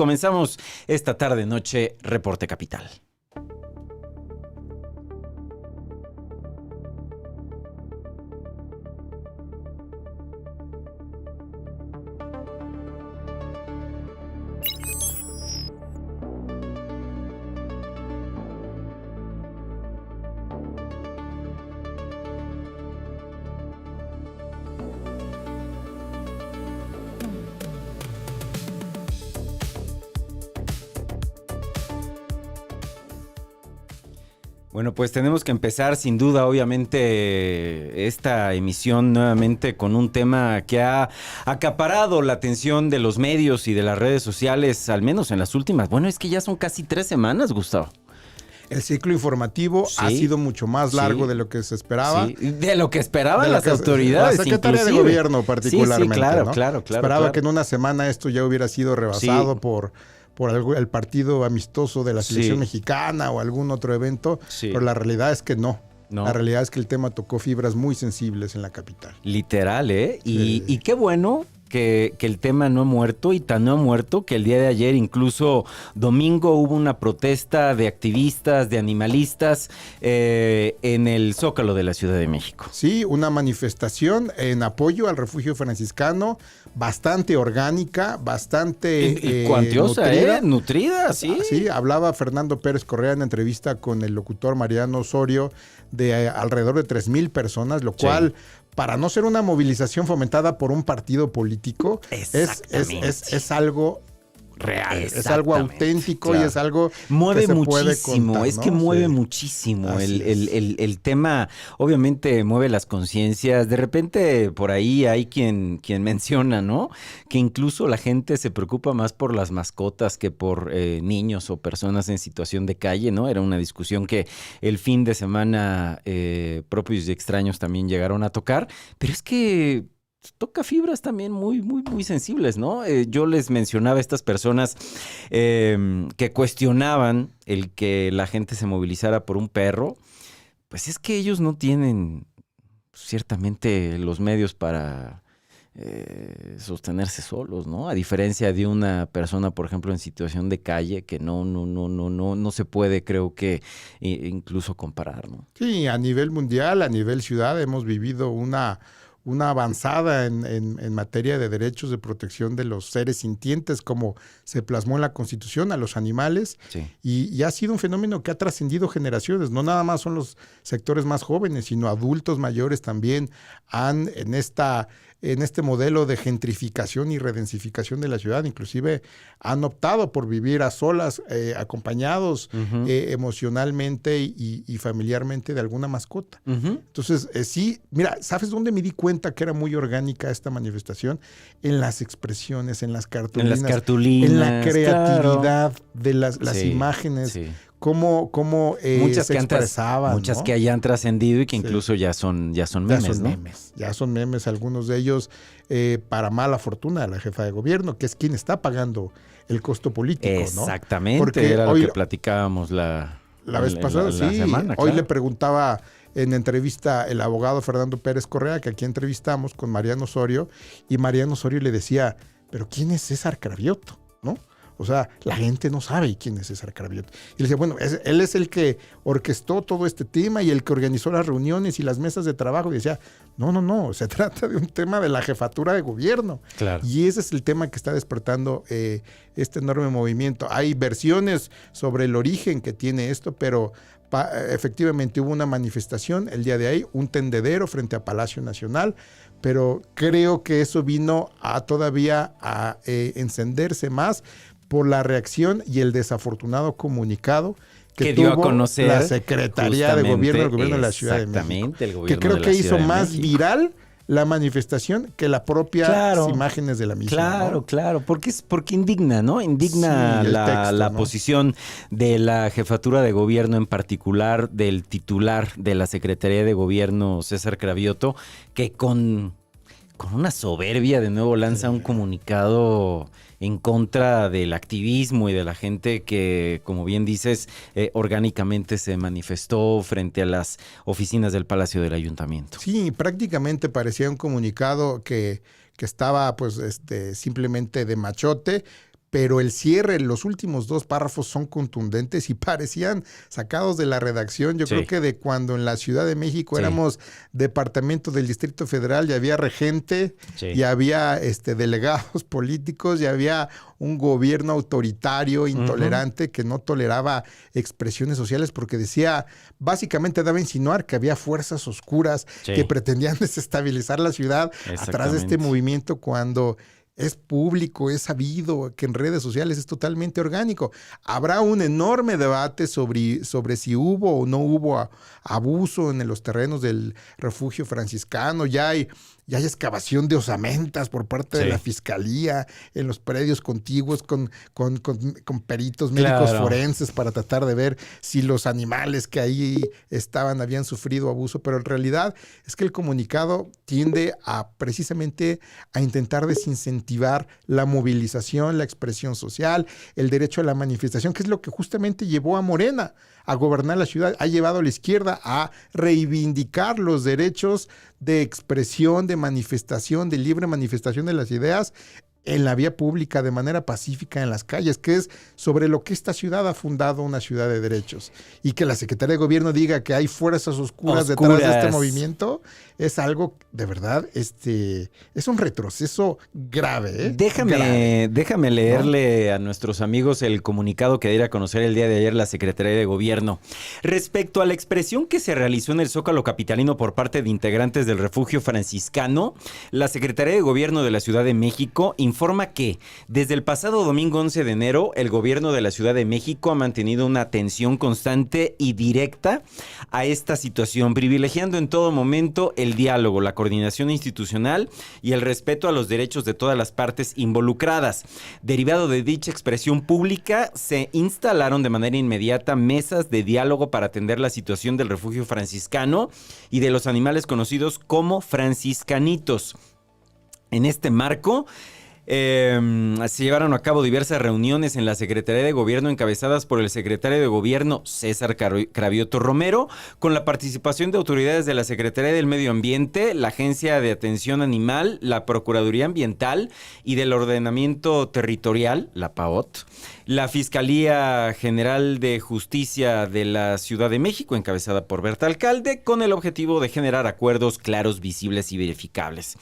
Comenzamos esta tarde-noche Reporte Capital. Bueno, pues tenemos que empezar sin duda, obviamente, esta emisión nuevamente con un tema que ha acaparado la atención de los medios y de las redes sociales, al menos en las últimas. Bueno, es que ya son casi 3 semanas, Gustavo. El ciclo informativo ha sido mucho más largo de lo que se esperaba. Sí, de lo que esperaban las autoridades. La Secretaría de Gobierno particularmente. Sí, claro, ¿no? claro. Esperaba que en una semana esto ya hubiera sido rebasado por el partido amistoso de la selección mexicana o algún otro evento, pero la realidad es que no. La realidad es que el tema tocó fibras muy sensibles en la capital. Literal, ¿eh? Y qué bueno que el tema no ha muerto, y tan no ha muerto que el día de ayer, incluso domingo, hubo una protesta de activistas, de animalistas en el Zócalo de la Ciudad de México. Sí, una manifestación en apoyo al refugio franciscano, bastante orgánica, bastante cuantiosa, nutrida, sí. Sí, hablaba Fernando Pérez Correa en entrevista con el locutor Mariano Osorio de alrededor de 3,000 personas, lo cual, para no ser una movilización fomentada por un partido político, es algo real, es algo auténtico, y es algo mueve que se muchísimo, puede contar, es ¿no? que mueve muchísimo. El tema obviamente mueve las conciencias. De repente por ahí hay quien menciona, ¿no?, que incluso la gente se preocupa más por las mascotas que por niños o personas en situación de calle, ¿no? Era una discusión que el fin de semana propios y extraños también llegaron a tocar, pero es que toca fibras también muy, muy, muy sensibles, ¿no? Yo les mencionaba a estas personas que cuestionaban el que la gente se movilizara por un perro. Pues es que ellos no tienen ciertamente los medios para sostenerse solos, ¿no? A diferencia de una persona, por ejemplo, en situación de calle, que no se puede, creo que, incluso comparar, ¿no? Sí, a nivel mundial, a nivel ciudad, hemos vivido una avanzada en materia de derechos de protección de los seres sintientes, como se plasmó en la Constitución, a los animales, y ha sido un fenómeno que ha trascendido generaciones. No nada más son los sectores más jóvenes, sino adultos mayores también han, en este modelo de gentrificación y redensificación de la ciudad, inclusive han optado por vivir a solas, acompañados emocionalmente y familiarmente de alguna mascota. Entonces, sí, mira, ¿sabes dónde me di cuenta que era muy orgánica esta manifestación? En las expresiones, en las cartulinas, en la creatividad de las imágenes. Sí. Cómo muchas se expresaban. Muchas, ¿no?, que hayan trascendido y que incluso ya son memes, ¿no? Ya son memes, algunos de ellos para mala fortuna de la jefa de gobierno, que es quien está pagando el costo político, ¿no? Exactamente, porque era lo que platicábamos la vez pasada. La semana, hoy le preguntaba en entrevista el abogado Fernando Pérez Correa, que aquí entrevistamos con Mariano Osorio, y Mariano Osorio le decía, ¿pero quién es César Cravioto?, ¿no? O sea, la gente no sabe quién es César Cravioto. Y le decía, bueno, él es el que orquestó todo este tema y el que organizó las reuniones y las mesas de trabajo. Y decía, no, se trata de un tema de la jefatura de gobierno. Claro. Y ese es el tema que está despertando este enorme movimiento. Hay versiones sobre el origen que tiene esto, pero efectivamente hubo una manifestación el día de ahí, un tendedero frente a Palacio Nacional, pero creo que eso vino todavía a encenderse más por la reacción y el desafortunado comunicado que dio tuvo a conocer la Secretaría de Gobierno, el Gobierno de la Ciudad de México. Exactamente, el Gobierno que creo de la que hizo Ciudad de más México viral la manifestación que las propias imágenes de la misma. Claro, porque indigna, ¿no? Indigna la posición de la jefatura de gobierno, en particular del titular de la Secretaría de Gobierno, César Cravioto, que con una soberbia de nuevo lanza un comunicado en contra del activismo y de la gente que, como bien dices, orgánicamente se manifestó frente a las oficinas del Palacio del Ayuntamiento. Sí, prácticamente parecía un comunicado que estaba pues simplemente de machote, pero el cierre, los últimos 2 párrafos son contundentes y parecían sacados de la redacción. Yo creo que de cuando en la Ciudad de México éramos departamento del Distrito Federal y había regente, y había delegados políticos, y había un gobierno autoritario, intolerante, que no toleraba expresiones sociales porque decía, básicamente daba a insinuar que había fuerzas oscuras que pretendían desestabilizar la ciudad atrás de este movimiento, cuando es público, es sabido que en redes sociales es totalmente orgánico. Habrá un enorme debate sobre si hubo o no hubo abuso en los terrenos del refugio franciscano. Ya hay excavación de osamentas por parte de la fiscalía en los predios contiguos con peritos médicos forenses para tratar de ver si los animales que ahí estaban habían sufrido abuso. Pero en realidad es que el comunicado tiende precisamente a intentar desincentivar la movilización, la expresión social, el derecho a la manifestación, que es lo que justamente llevó a Morena a gobernar la ciudad, ha llevado a la izquierda a reivindicar los derechos de expresión, de manifestación, de libre manifestación de las ideas en la vía pública, de manera pacífica en las calles, que es sobre lo que esta ciudad ha fundado, una ciudad de derechos. Y que la Secretaría de Gobierno diga que hay fuerzas oscuras detrás de este movimiento, es algo, de verdad, es un retroceso grave. Déjame leerle a nuestros amigos el comunicado que diera a conocer el día de ayer la Secretaría de Gobierno. Respecto a la expresión que se realizó en el Zócalo capitalino por parte de integrantes del Refugio Franciscano, la Secretaría de Gobierno de la Ciudad de México informa que desde el pasado domingo 11 de enero, el gobierno de la Ciudad de México ha mantenido una atención constante y directa a esta situación, privilegiando en todo momento el diálogo, la coordinación institucional y el respeto a los derechos de todas las partes involucradas. Derivado de dicha expresión pública, se instalaron de manera inmediata mesas de diálogo para atender la situación del refugio franciscano y de los animales conocidos como franciscanitos. En este marco, se llevaron a cabo diversas reuniones en la Secretaría de Gobierno encabezadas por el secretario de Gobierno César Cravioto Romero, con la participación de autoridades de la Secretaría del Medio Ambiente, la Agencia de Atención Animal, la Procuraduría Ambiental y del Ordenamiento Territorial, la PAOT, la Fiscalía General de Justicia de la Ciudad de México, encabezada por Berta Alcalde, con el objetivo de generar acuerdos claros, visibles y verificables.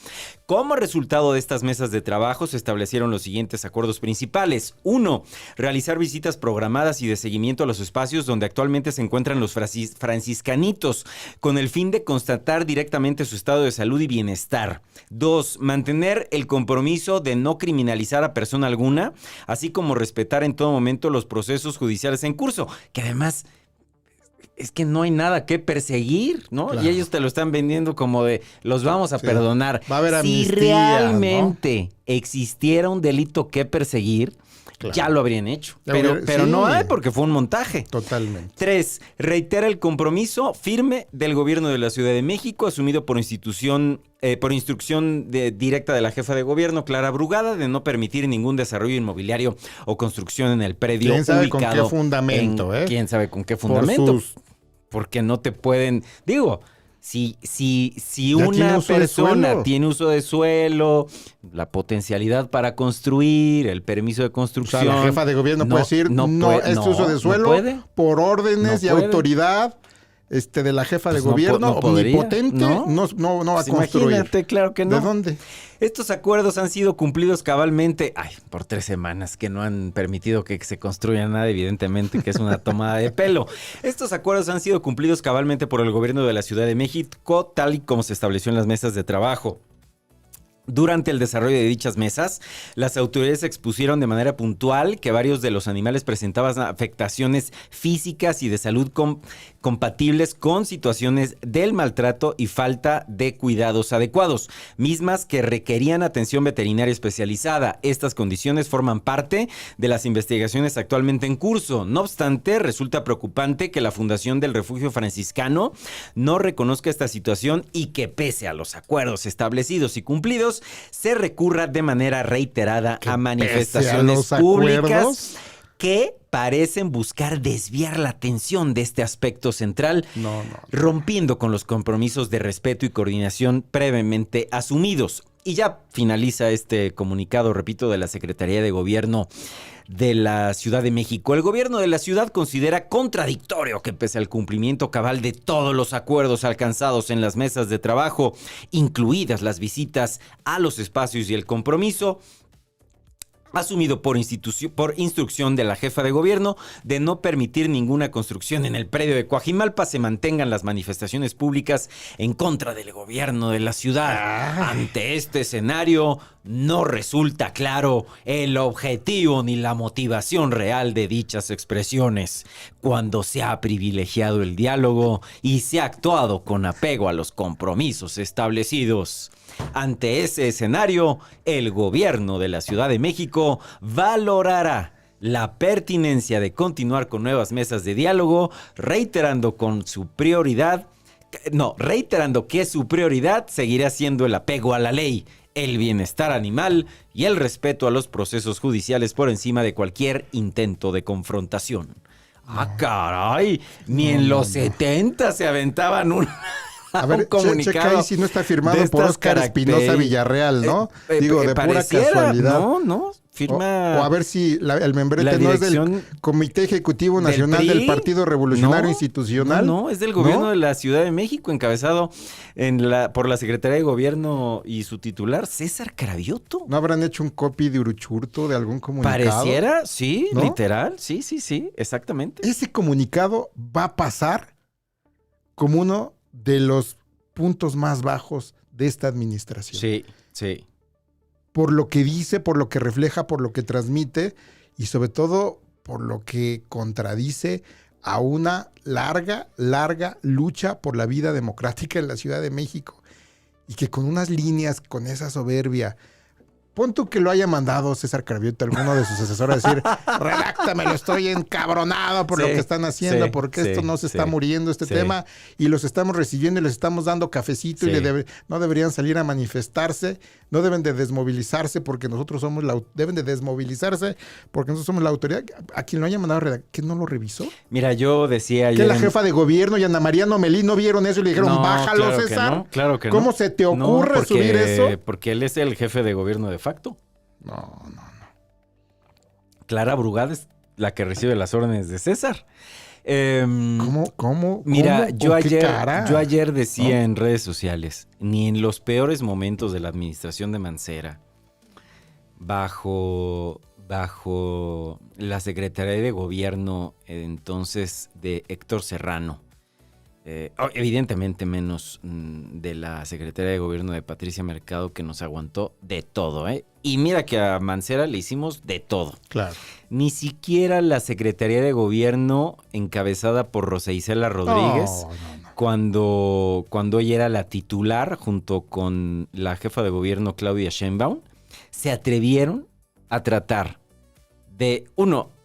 Como resultado de estas mesas de trabajo, se establecieron los siguientes acuerdos principales. 1. Realizar visitas programadas y de seguimiento a los espacios donde actualmente se encuentran los franciscanitos, con el fin de constatar directamente su estado de salud y bienestar. 2. Mantener el compromiso de no criminalizar a persona alguna, así como respetar en todo momento los procesos judiciales en curso, que además es que no hay nada que perseguir, ¿no? Claro. Y ellos te lo están vendiendo como de los vamos a perdonar. Va a haber amnistía, si realmente existiera un delito que perseguir, claro, ya lo habrían hecho. Pero no hay, porque fue un montaje. Totalmente. 3. Reitera el compromiso firme del gobierno de la Ciudad de México, asumido por instrucción directa de la jefa de gobierno, Clara Brugada, de no permitir ningún desarrollo inmobiliario o construcción en el predio ubicado. ¿Quién sabe con qué fundamento? ¿Quién sabe con qué fundamento? Porque no te pueden... Digo... Si una persona tiene uso de suelo, la potencialidad para construir, el permiso de construcción... O sea, la jefa de gobierno puede decir, uso de suelo por órdenes y autoridad de la jefa de gobierno omnipotente, no va a construir. Imagínate, claro que no. ¿De dónde? Estos acuerdos han sido cumplidos cabalmente, por 3 semanas que no han permitido que se construya nada, evidentemente que es una tomada de pelo. Estos acuerdos han sido cumplidos cabalmente por el gobierno de la Ciudad de México, tal y como se estableció en las mesas de trabajo. Durante el desarrollo de dichas mesas, las autoridades expusieron de manera puntual que varios de los animales presentaban afectaciones físicas y de salud compatibles con situaciones del maltrato y falta de cuidados adecuados, mismas que requerían atención veterinaria especializada. Estas condiciones forman parte de las investigaciones actualmente en curso. No obstante, resulta preocupante que la Fundación del Refugio Franciscano no reconozca esta situación y que, pese a los acuerdos establecidos y cumplidos, se recurra de manera reiterada a manifestaciones públicas que parecen buscar desviar la atención de este aspecto central, rompiendo con los compromisos de respeto y coordinación previamente asumidos. Y ya finaliza este comunicado, repito, de la Secretaría de Gobierno de la Ciudad de México. El gobierno de la ciudad considera contradictorio que pese al cumplimiento cabal de todos los acuerdos alcanzados en las mesas de trabajo, incluidas las visitas a los espacios y el compromiso asumido por instrucción de la jefa de gobierno de no permitir ninguna construcción en el predio de Coajimalpa, se mantengan las manifestaciones públicas en contra del gobierno de la ciudad. Ante este escenario, no resulta claro el objetivo ni la motivación real de dichas expresiones, cuando se ha privilegiado el diálogo y se ha actuado con apego a los compromisos establecidos. Ante ese escenario, el gobierno de la Ciudad de México valorará la pertinencia de continuar con nuevas mesas de diálogo, reiterando que su prioridad seguirá siendo el apego a la ley, el bienestar animal y el respeto a los procesos judiciales por encima de cualquier intento de confrontación. ¡Ah, caray! Ni en los 70 se aventaban a ver, checa ahí si no está firmado por Óscar Espinosa Villarreal, ¿no? Digo, de pura casualidad. No, firma... O a ver si el membrete no es del Comité Ejecutivo Nacional del Partido Revolucionario Institucional. No, es del gobierno de la Ciudad de México, encabezado por la Secretaría de Gobierno y su titular, César Cravioto. ¿No habrán hecho un copy de Uruchurto de algún comunicado? Pareciera, sí, ¿no? Literal, sí, exactamente. Ese comunicado va a pasar como uno de los puntos más bajos de esta administración. Sí. Por lo que dice, por lo que refleja, por lo que transmite y sobre todo por lo que contradice a una larga lucha por la vida democrática en la Ciudad de México. Y que con unas líneas, con esa soberbia, pon tú que lo haya mandado César Cravioto, alguno de sus asesores, a decir, redáctamelo, estoy encabronado por lo que están haciendo, porque esto no se está muriendo, este tema, y los estamos recibiendo y les estamos dando cafecito y no deberían salir a manifestarse, no deben de desmovilizarse porque nosotros somos deben de desmovilizarse porque nosotros somos la autoridad. A quien lo haya mandado a redactar, ¿qué no lo revisó? Mira, yo decía... Que la jefa de gobierno y Ana María Nomelí no vieron eso y le dijeron, bájalo, claro César. Claro que ¿Cómo se te ocurre subir eso? Porque él es el jefe de gobierno de facto. No. Clara Brugada es la que recibe las órdenes de César. ¿Cómo? Mira, yo ayer decía en redes sociales, ni en los peores momentos de la administración de Mancera, bajo la Secretaría de Gobierno entonces de Héctor Serrano, evidentemente menos de la Secretaría de Gobierno de Patricia Mercado, que nos aguantó de todo, ¿eh? Y mira que a Mancera le hicimos de todo. Claro. Ni siquiera la Secretaría de Gobierno encabezada por Rosa Isela Rodríguez, cuando ella era la titular junto con la jefa de gobierno Claudia Sheinbaum, se atrevieron a tratar de,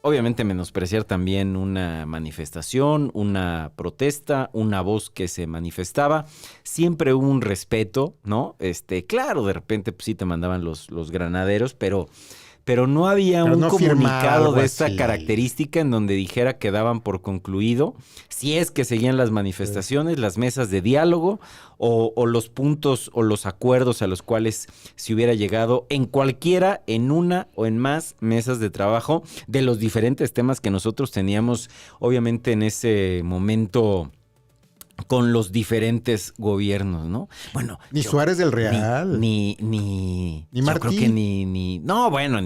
obviamente menospreciar también una manifestación, una protesta, una voz que se manifestaba. Siempre hubo un respeto, ¿no? Claro, de repente pues, sí te mandaban los granaderos, pero no había un comunicado de esta característica en donde dijera que daban por concluido si es que seguían las manifestaciones, las mesas de diálogo o los puntos o los acuerdos a los cuales se hubiera llegado en cualquiera, en una o en más mesas de trabajo de los diferentes temas que nosotros teníamos, obviamente en ese momento con los diferentes gobiernos, ¿no? Bueno, ni Suárez del Real. Ni Martí. Yo creo que ni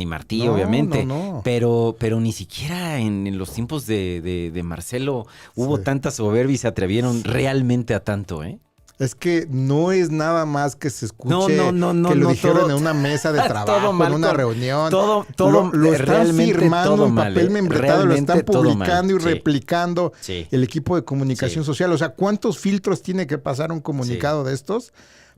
Martí, obviamente. No. Pero ni siquiera en los tiempos de Marcelo hubo tanta soberbia y se atrevieron realmente a tanto, ¿eh? Es que no es nada más que se escuche que lo dijeron en una mesa de trabajo, en una reunión. Todo lo están firmando en papel membretado, lo están publicando y sí. replicando sí. el equipo de comunicación social. O sea, ¿cuántos filtros tiene que pasar un comunicado de estos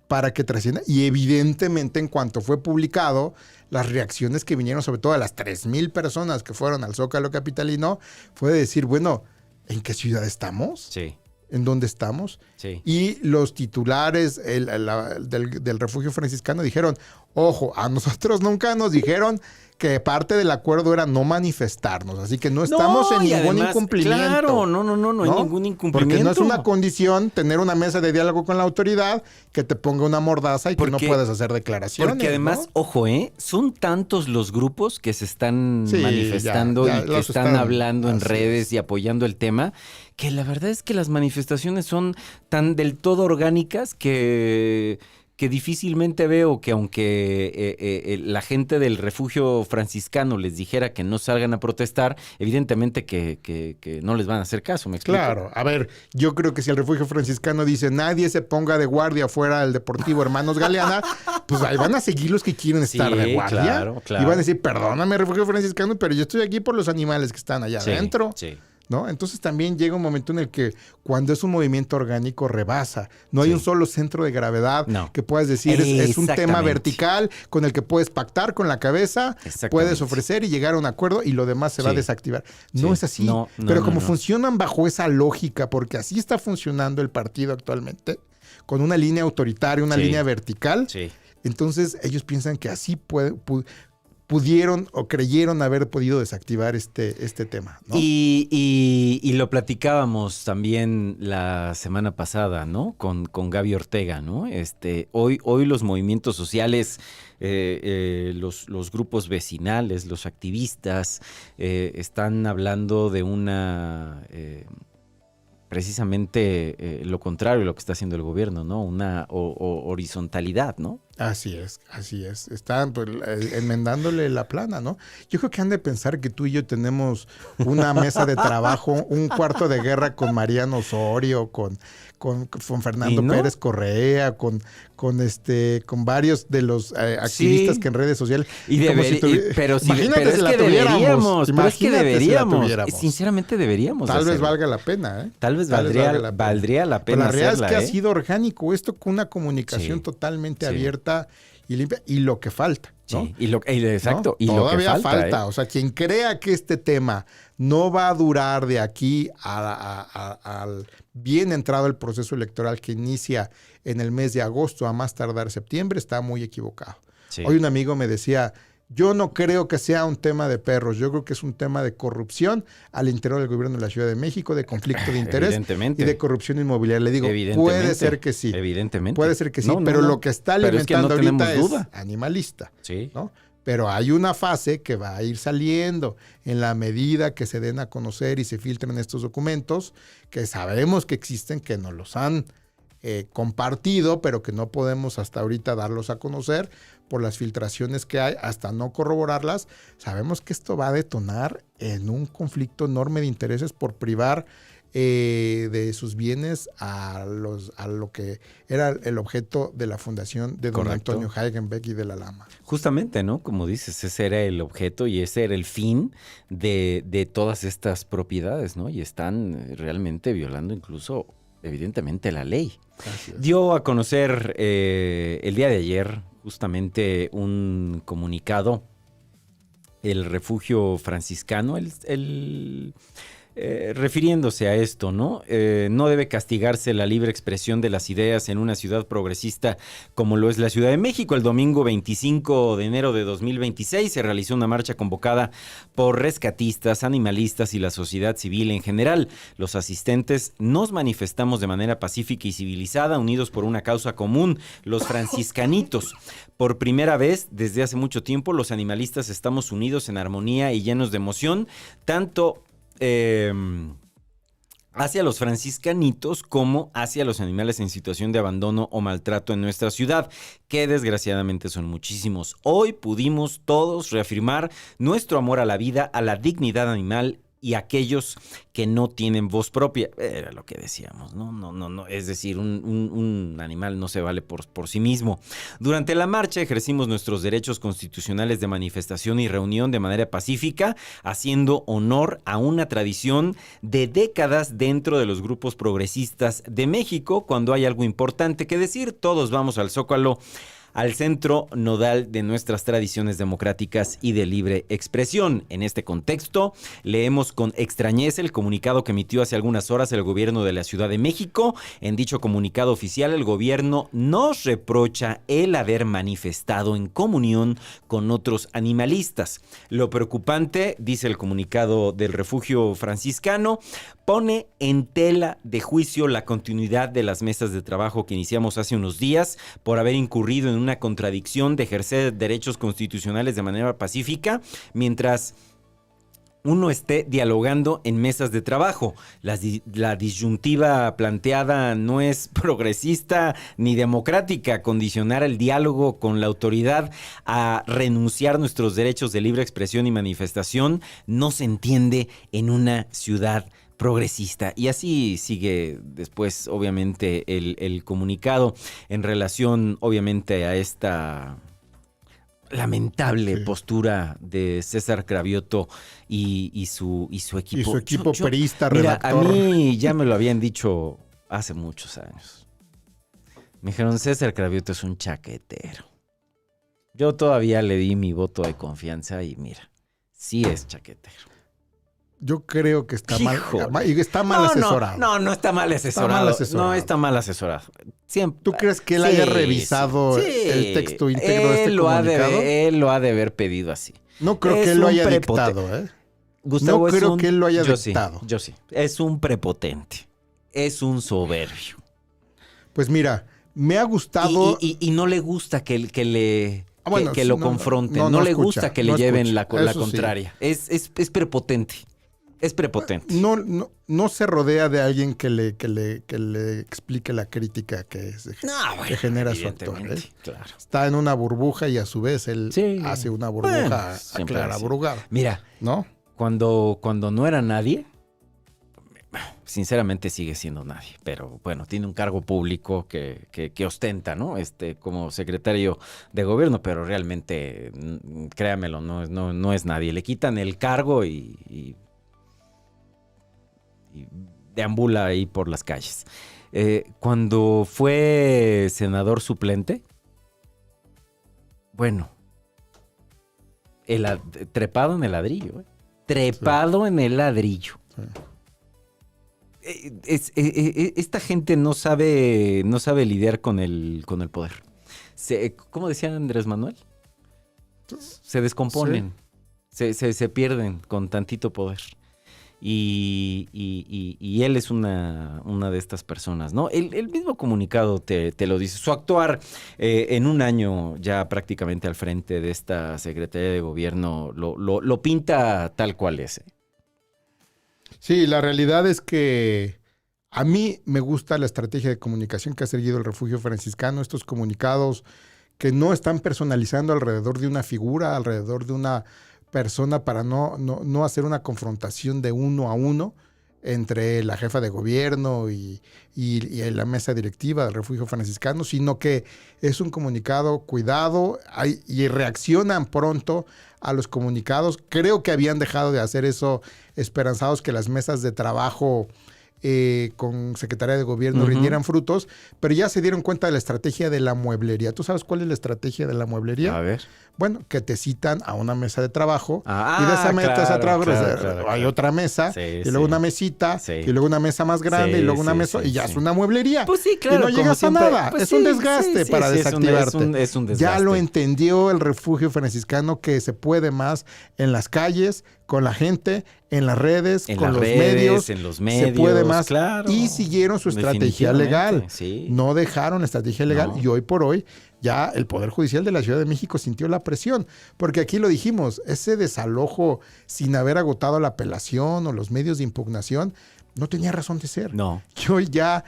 para que trascienda? Y evidentemente, en cuanto fue publicado, las reacciones que vinieron, sobre todo a las 3,000 personas que fueron al Zócalo capitalino, fue de decir, bueno, ¿en qué ciudad estamos? Sí. ¿En dónde estamos? Sí. Y los titulares del refugio franciscano dijeron, ojo, a nosotros nunca nos dijeron que parte del acuerdo era no manifestarnos, así que no estamos en ningún incumplimiento. Claro, no hay ningún incumplimiento. Porque no es una condición tener una mesa de diálogo con la autoridad que te ponga una mordaza y que no puedas hacer declaraciones. Porque además, ojo, son tantos los grupos que se están manifestando y que están hablando en redes y apoyando el tema, que la verdad es que las manifestaciones son tan del todo orgánicas que difícilmente veo que aunque la gente del refugio franciscano les dijera que no salgan a protestar, evidentemente que no les van a hacer caso, ¿me explico? Claro, a ver, yo creo que si el refugio franciscano dice nadie se ponga de guardia fuera del Deportivo Hermanos Galeana, pues ahí van a seguir los que quieren estar de guardia. Claro. Y van a decir, perdóname, refugio franciscano, pero yo estoy aquí por los animales que están allá adentro. Sí. ¿No? Entonces también llega un momento en el que cuando es un movimiento orgánico rebasa. No hay un solo centro de gravedad que puedas decir es un tema vertical con el que puedes pactar con la cabeza, puedes ofrecer y llegar a un acuerdo y lo demás se va a desactivar. No es así. Pero como funcionan bajo esa lógica, porque así está funcionando el partido actualmente, con una línea autoritaria, una línea vertical, entonces ellos piensan que así pudieron o creyeron haber podido desactivar este tema, ¿no? Y lo platicábamos también la semana pasada, ¿no? Con Gaby Ortega, ¿no? Hoy los movimientos sociales, los grupos vecinales, los activistas, están hablando de una... precisamente lo contrario de lo que está haciendo el gobierno, ¿no? Una horizontalidad, ¿no? Así es. Están enmendándole la plana, ¿no? Yo creo que han de pensar que tú y yo tenemos una mesa de trabajo, un cuarto de guerra con Mariano Osorio, con Fernando Pérez Correa, con varios de los activistas que en redes sociales... Pero es que deberíamos. Sinceramente deberíamos. Tal vez valga la pena, ¿eh? Tal vez valdría la pena. Pero la realidad es que ha sido orgánico esto con una comunicación totalmente abierta y limpia, y lo que falta, ¿no? Sí, exacto. ¿No? Y todavía lo que falta. O sea, quien crea que este tema no va a durar de aquí al bien entrado el proceso electoral que inicia en el mes de agosto a más tardar septiembre, está muy equivocado. Sí. Hoy un amigo me decía, yo no creo que sea un tema de perros, yo creo que es un tema de corrupción al interior del gobierno de la Ciudad de México, de conflicto de interés y de corrupción inmobiliaria. Le digo, puede ser que sí. Evidentemente. Puede ser que sí, pero lo que está alimentando ahorita es animalista. Sí. ¿No? Pero hay una fase que va a ir saliendo en la medida que se den a conocer y se filtren estos documentos, que sabemos que existen, que nos los han compartido, pero que no podemos hasta ahorita darlos a conocer por las filtraciones que hay, hasta no corroborarlas. Sabemos que esto va a detonar en un conflicto enorme de intereses por privar de sus bienes a lo que era el objeto de la fundación de don Antonio Hagenbeck y de la Lama. Justamente, ¿no? Como dices, ese era el objeto y ese era el fin de todas estas propiedades, ¿no? Y están realmente violando incluso, evidentemente, la ley. Dio a conocer el día de ayer justamente un comunicado, el refugio franciscano, refiriéndose a esto, ¿no? No debe castigarse la libre expresión de las ideas en una ciudad progresista como lo es la Ciudad de México. El domingo 25 de enero de 2026 se realizó una marcha convocada por rescatistas, animalistas y la sociedad civil en general. Los asistentes nos manifestamos de manera pacífica y civilizada, unidos por una causa común, los franciscanitos. Por primera vez desde hace mucho tiempo, los animalistas estamos unidos en armonía y llenos de emoción, tanto hacia los franciscanitos como hacia los animales en situación de abandono o maltrato en nuestra ciudad, que desgraciadamente son muchísimos. Hoy pudimos todos reafirmar nuestro amor a la vida, a la dignidad animal y a aquellos que no tienen voz propia. Era lo que decíamos, ¿no? No. Es decir, un animal no se vale por sí mismo. Durante la marcha ejercimos nuestros derechos constitucionales de manifestación y reunión de manera pacífica, haciendo honor a una tradición de décadas dentro de los grupos progresistas de México. Cuando hay algo importante que decir, todos vamos al Zócalo al centro nodal de nuestras tradiciones democráticas y de libre expresión. En este contexto, leemos con extrañeza el comunicado que emitió hace algunas horas el gobierno de la Ciudad de México. En dicho comunicado oficial, el gobierno nos reprocha el haber manifestado en comunión con otros animalistas. Lo preocupante, dice el comunicado del Refugio Franciscano, pone en tela de juicio la continuidad de las mesas de trabajo que iniciamos hace unos días por haber incurrido en una contradicción de ejercer derechos constitucionales de manera pacífica mientras uno esté dialogando en mesas de trabajo. La disyuntiva planteada no es progresista ni democrática. Condicionar el diálogo con la autoridad a renunciar nuestros derechos de libre expresión y manifestación no se entiende en una ciudad progresista. Y así sigue después, obviamente, el comunicado en relación, obviamente, a esta lamentable postura de César Cravioto y su equipo. Y su equipo perista, mira, redactor. a mí ya me lo habían dicho hace muchos años. Me dijeron, César Cravioto es un chaquetero. Yo todavía le di mi voto de confianza y mira, sí es chaquetero. Yo creo que está mal No asesorado. No está mal asesorado. No está mal asesorado. Siempre. ¿Tú crees que él haya revisado el texto íntegro de este comunicado? Él lo ha de haber pedido así. No creo que él lo haya dictado, ¿eh? Gustavo, no creo que él lo haya yo dictado. Yo sí. Es un prepotente. Es un soberbio. Pues mira, me ha gustado... Y no le gusta que lo confronten. No le gusta que le lleven la contraria. Sí. Es prepotente. Es prepotente. No se rodea de alguien que le explique la crítica que genera su actor. Claro. Está en una burbuja y a su vez él hace una burbuja clara burbuja. Mira, ¿no? Cuando no era nadie, sinceramente sigue siendo nadie, pero bueno, tiene un cargo público que ostenta, ¿no? Como secretario de gobierno, pero realmente, créamelo, no es nadie. Le quitan el cargo y deambula ahí por las calles. Cuando fue senador suplente, bueno, trepado en el ladrillo, trepado en el ladrillo. Sí. Esta gente no sabe lidiar con el poder. ¿Cómo decía Andrés Manuel? Se descomponen, se pierden con tantito poder. Y él es una de estas personas, ¿no? El mismo comunicado te lo dice. Su actuar en un año ya prácticamente al frente de esta Secretaría de Gobierno lo pinta tal cual es. Sí, la realidad es que a mí me gusta la estrategia de comunicación que ha seguido el Refugio Franciscano, estos comunicados que no están personalizando alrededor de una figura, alrededor de una persona para no hacer una confrontación de uno a uno entre la jefa de gobierno y la mesa directiva del Refugio Franciscano, sino que es un comunicado cuidado y reaccionan pronto a los comunicados. Creo que habían dejado de hacer eso esperanzados que las mesas de trabajo con Secretaría de Gobierno rindieran frutos, pero ya se dieron cuenta de la estrategia de la mueblería. ¿Tú sabes cuál es la estrategia de la mueblería? A ver. Bueno, que te citan a una mesa de trabajo y de esa mesa de trabajo hay otra mesa y luego una mesita y luego una mesa más grande y luego una mesa y ya es una mueblería. Pues sí, claro. Y no llegas a nada. Pues es un desgaste para desactivarte. Es un desgaste. Ya lo entendió el Refugio Franciscano que se puede más en las calles, con la gente, en las redes, con los medios. En los medios. Se puede más. Claro. Y siguieron su estrategia legal. Sí. No dejaron la estrategia legal y hoy por hoy ya el Poder Judicial de la Ciudad de México sintió la presión, porque aquí lo dijimos, ese desalojo sin haber agotado la apelación o los medios de impugnación no tenía razón de ser. No. Y hoy ya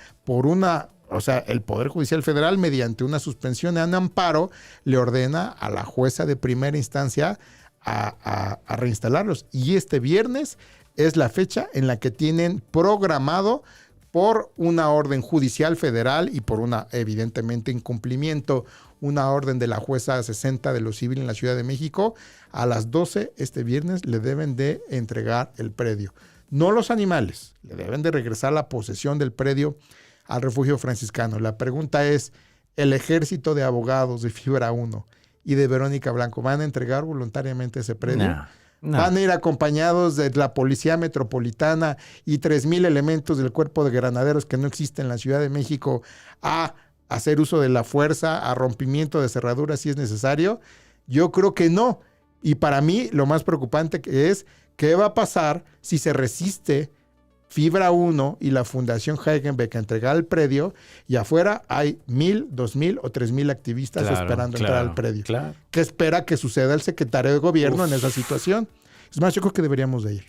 el Poder Judicial Federal mediante una suspensión en amparo le ordena a la jueza de primera instancia a reinstalarlos. Y este viernes es la fecha en la que tienen programado por una orden judicial federal y por evidentemente, incumplimiento, una orden de la jueza 60 de lo civil en la Ciudad de México, a las 12 este viernes le deben de entregar el predio. No los animales, le deben de regresar la posesión del predio al Refugio Franciscano. La pregunta es, el ejército de abogados de Fibra 1 y de Verónica Blanco van a entregar voluntariamente ese predio. No. Van a ir acompañados de la Policía Metropolitana y 3,000 elementos del Cuerpo de Granaderos que no existe en la Ciudad de México a hacer uso de la fuerza, a rompimiento de cerraduras si es necesario. Yo creo que no. Y para mí lo más preocupante es qué va a pasar si se resiste Fibra 1 y la Fundación Hagenbeck a entregar el predio y afuera hay 1,000, 2,000 o 3,000 activistas esperando entrar al predio. Claro. ¿Qué espera que suceda el secretario de gobierno en esa situación? Es más, yo creo que deberíamos de ir.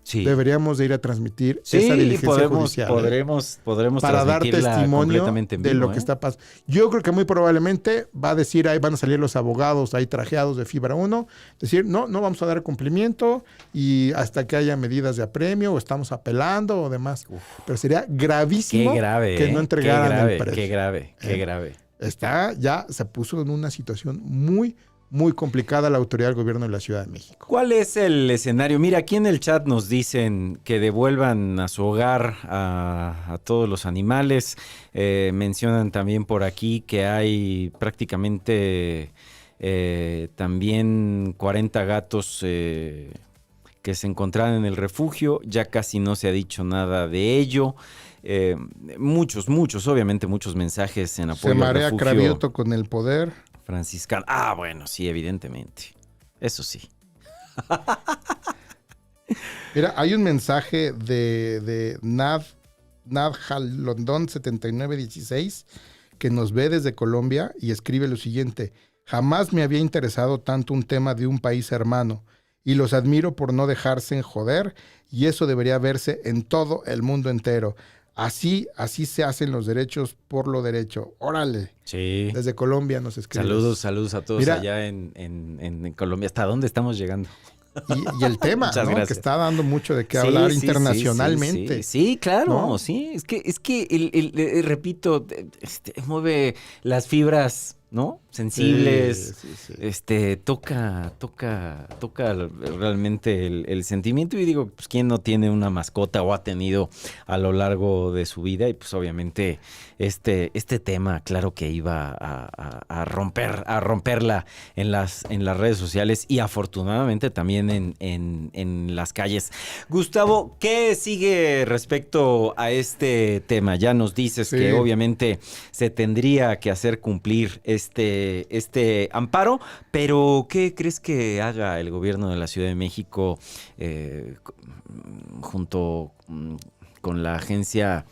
Sí. Deberíamos de ir a transmitir esa diligencia judicial. Podremos para dar testimonio en vivo, de lo que está pasando. Yo creo que muy probablemente va a decir, ahí van a salir los abogados ahí trajeados de Fibra 1, decir, no vamos a dar cumplimiento y hasta que haya medidas de apremio o estamos apelando o demás. Pero sería gravísimo que no entregaran el predio. Qué grave. Ya se puso en una situación muy complicada la autoridad del gobierno de la Ciudad de México. ¿Cuál es el escenario? Mira, aquí en el chat nos dicen que devuelvan a su hogar a todos los animales. Mencionan también por aquí que hay prácticamente también 40 gatos que se encontraron en el refugio. Ya casi no se ha dicho nada de ello. Muchos mensajes en apoyo al refugio. Se marea Cravioto con el poder franciscano. Bueno, sí, evidentemente. Eso sí. Mira, hay un mensaje de Nadjalondón 7916 que nos ve desde Colombia y escribe lo siguiente: jamás me había interesado tanto un tema de un país hermano y los admiro por no dejarse joder y eso debería verse en todo el mundo entero. Así se hacen los derechos por lo derecho. Órale. Sí. Desde Colombia nos escribes. Saludos a todos. Mira, allá en Colombia. ¿Hasta dónde estamos llegando? Y el tema, ¿no? Que está dando mucho de qué hablar internacionalmente. Sí, claro, ¿no? Sí. Es que repito, mueve las fibras, ¿no? Sensibles. Sí. Toca realmente el sentimiento. Y digo, pues, ¿quién no tiene una mascota o ha tenido a lo largo de su vida? Y pues obviamente este tema, claro que iba a romperla en las redes sociales y afortunadamente también en las calles. Gustavo, ¿qué sigue respecto a este tema? Ya nos dices que obviamente se tendría que hacer cumplir este amparo, pero ¿qué crees que haga el gobierno de la Ciudad de México junto con la agencia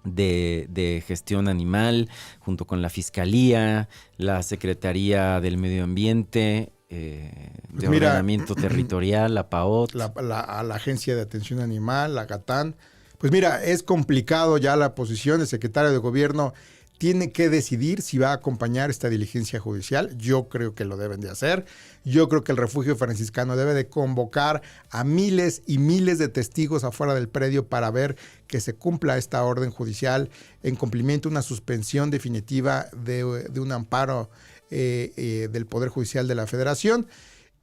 de gestión animal, junto con la Fiscalía, la Secretaría del Medio Ambiente, de ordenamiento territorial, la PAOT? A la Agencia de Atención Animal, la GATAN. Pues mira, es complicado ya la posición. El secretario de Gobierno tiene que decidir si va a acompañar esta diligencia judicial. Yo creo que lo deben de hacer. Yo creo que el refugio franciscano debe de convocar a miles y miles de testigos afuera del predio para ver que se cumpla esta orden judicial en cumplimiento, una suspensión definitiva de un amparo del Poder Judicial de la Federación.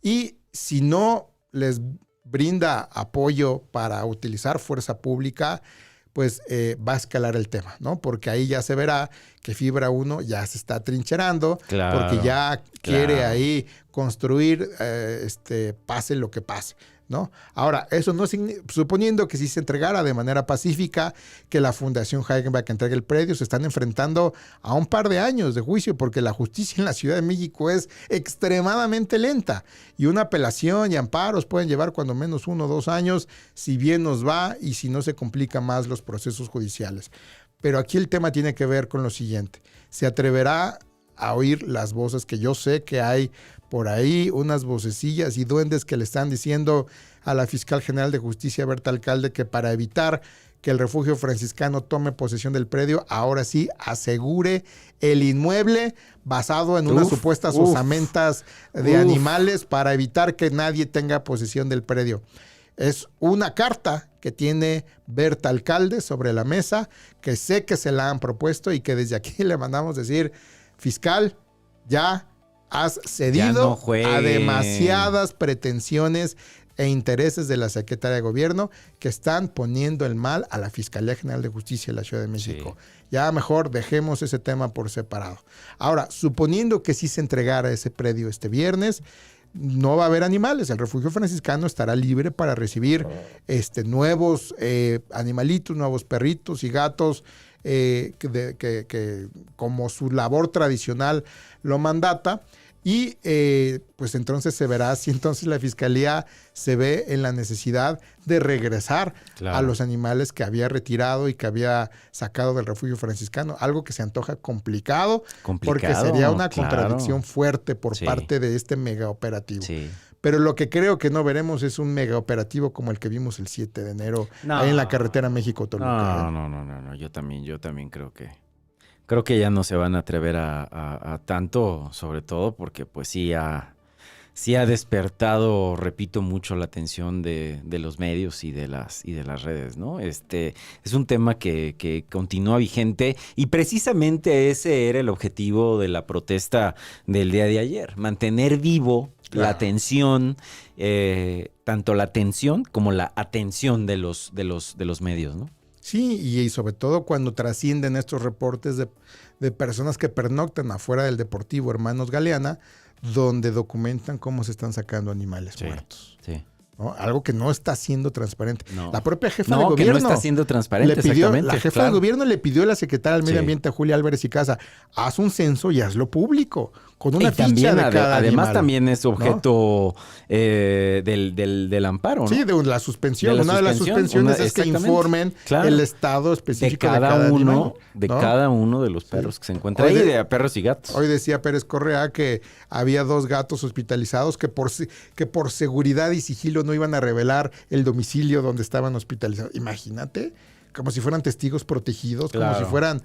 Y si no les brinda apoyo para utilizar fuerza pública, pues va a escalar el tema, ¿no? Porque ahí ya se verá que Fibra 1 ya se está trincherando, porque ya quiere ahí construir, pase lo que pase, ¿no? Ahora, eso no suponiendo que si se entregara de manera pacífica, que la Fundación Hagenbeck entregue el predio, se están enfrentando a un par de años de juicio, porque la justicia en la Ciudad de México es extremadamente lenta y una apelación y amparos pueden llevar cuando menos 1 o 2 años, si bien nos va y si no se complican más los procesos judiciales. Pero aquí el tema tiene que ver con lo siguiente: ¿se atreverá a oír las voces que yo sé que hay por ahí, unas vocecillas y duendes que le están diciendo a la Fiscal General de Justicia, Berta Alcalde, que para evitar que el refugio franciscano tome posesión del predio, ahora sí asegure el inmueble basado en unas supuestas osamentas de animales para evitar que nadie tenga posesión del predio? Es una carta que tiene Berta Alcalde sobre la mesa, que sé que se la han propuesto y que desde aquí le mandamos decir: fiscal, ya has cedido a demasiadas pretensiones e intereses de la Secretaría de Gobierno que están poniendo el mal a la Fiscalía General de Justicia de la Ciudad de México. Sí. Ya mejor dejemos ese tema por separado. Ahora, suponiendo que sí se entregara ese predio este viernes, no va a haber animales. El refugio franciscano estará libre para recibir nuevos animalitos, nuevos perritos y gatos que como su labor tradicional lo mandata. Y pues entonces se verá si entonces la Fiscalía se ve en la necesidad de regresar a los animales que había retirado y que había sacado del refugio franciscano. Algo que se antoja complicado porque sería una contradicción fuerte por parte de este mega operativo. Sí. Pero lo que creo que no veremos es un mega operativo como el que vimos el 7 de enero ahí en la carretera México-Toluca. No. Yo también creo que ya no se van a atrever a tanto, sobre todo porque pues sí ha despertado, repito, mucho la atención de los medios y de las redes, ¿no? Es un tema que continúa vigente y precisamente ese era el objetivo de la protesta del día de ayer, mantener vivo la atención, tanto la atención como la atención de los medios, ¿no? Sí, y sobre todo cuando trascienden estos reportes de personas que pernoctan afuera del Deportivo Hermanos Galeana, donde documentan cómo se están sacando animales muertos. Sí. ¿No? Algo que no está siendo transparente. No. La propia jefa de gobierno. No está siendo transparente, la jefa de gobierno le pidió a la secretaria del Medio Ambiente, a Julia Álvarez y Casa, haz un censo y hazlo público, con una ficha de cada además animal, también es objeto del amparo, ¿no? Sí, de la suspensión. Una de las suspensiones es que informen el estado específico de cada animal. Cada uno de los perros que se encuentran ahí, de perros y gatos. Hoy decía Pérez Correa que había 2 gatos hospitalizados que por seguridad y sigilo no iban a revelar el domicilio donde estaban hospitalizados. Imagínate, como si fueran testigos protegidos, como si fueran,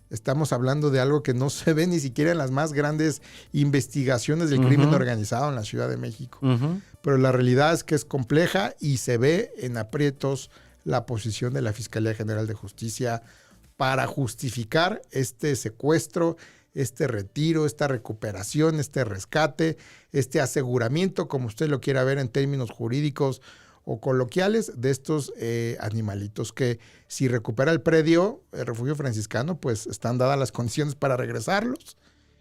estamos hablando de algo que no se ve ni siquiera en las más grandes investigaciones del crimen organizado en la Ciudad de México. Pero la realidad es que es compleja y se ve en aprietos la posición de la Fiscalía General de Justicia para justificar este secuestro, este retiro, esta recuperación, este rescate, este aseguramiento, como usted lo quiera ver en términos jurídicos o coloquiales, de estos animalitos que si recupera el predio, el refugio franciscano, pues están dadas las condiciones para regresarlos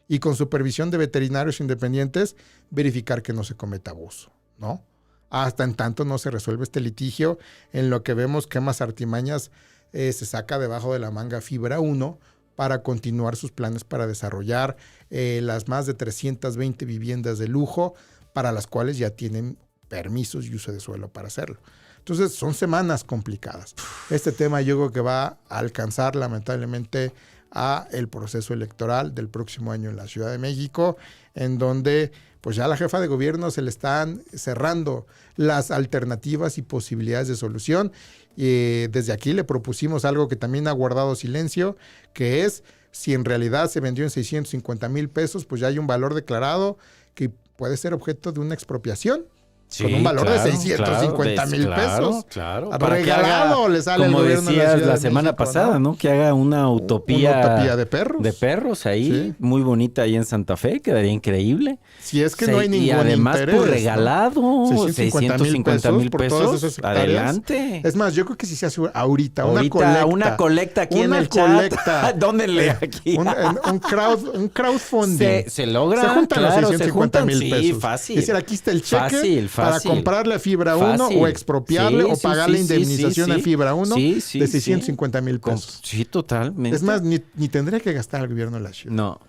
y con supervisión de veterinarios independientes verificar que no se cometa abuso, ¿no? Hasta en tanto no se resuelve este litigio, en lo que vemos que más artimañas se saca debajo de la manga Fibra 1 para continuar sus planes para desarrollar las más de 320 viviendas de lujo para las cuales ya tienen permisos y uso de suelo para hacerlo. Entonces son semanas complicadas. Este tema yo creo que va a alcanzar lamentablemente a el proceso electoral del próximo año en la Ciudad de México, en donde pues ya a la jefa de gobierno se le están cerrando las alternativas y posibilidades de solución. Desde aquí le propusimos algo que también ha guardado silencio, que es si en realidad se vendió en 650,000 pesos, pues ya hay un valor declarado que puede ser objeto de una expropiación. Sí, con un valor de 650,000 pesos. Claro. Regalado le sale al gobierno de la Ciudad la semana México, pasada, ¿no? Que haga una utopía de perros. De perros ahí, muy bonita ahí en Santa Fe, quedaría increíble. Si es que no hay ningún interés. Y además interés, por regalado, ¿no? 650,000 pesos. Adelante. Es más, yo creo que si se hace ahorita una colecta aquí en el chat. Dóndenle aquí. Un crowdfunding. Se logra. Se juntan los 650,000 pesos. Sí, fácil. Es decir, aquí está el cheque. Para comprarle a Fibra 1 o expropiarle o pagarle indemnización a Fibra 1 de 650,000 pesos. Sí, totalmente. Es más, ni tendría que gastar el gobierno de la ciudad. No.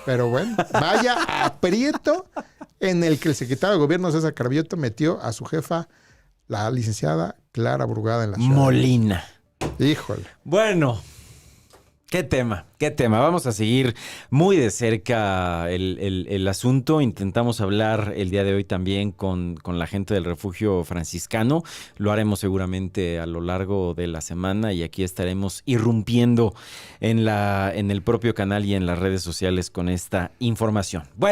Pero bueno, vaya aprieto en el que el secretario de gobierno César Cravioto metió a su jefa, la licenciada Clara Brugada, en la ciudad. Molina. Híjole. Bueno. ¿Qué tema? Vamos a seguir muy de cerca el asunto. Intentamos hablar el día de hoy también con la gente del refugio franciscano. Lo haremos seguramente a lo largo de la semana y aquí estaremos irrumpiendo en el propio canal y en las redes sociales con esta información. Bueno.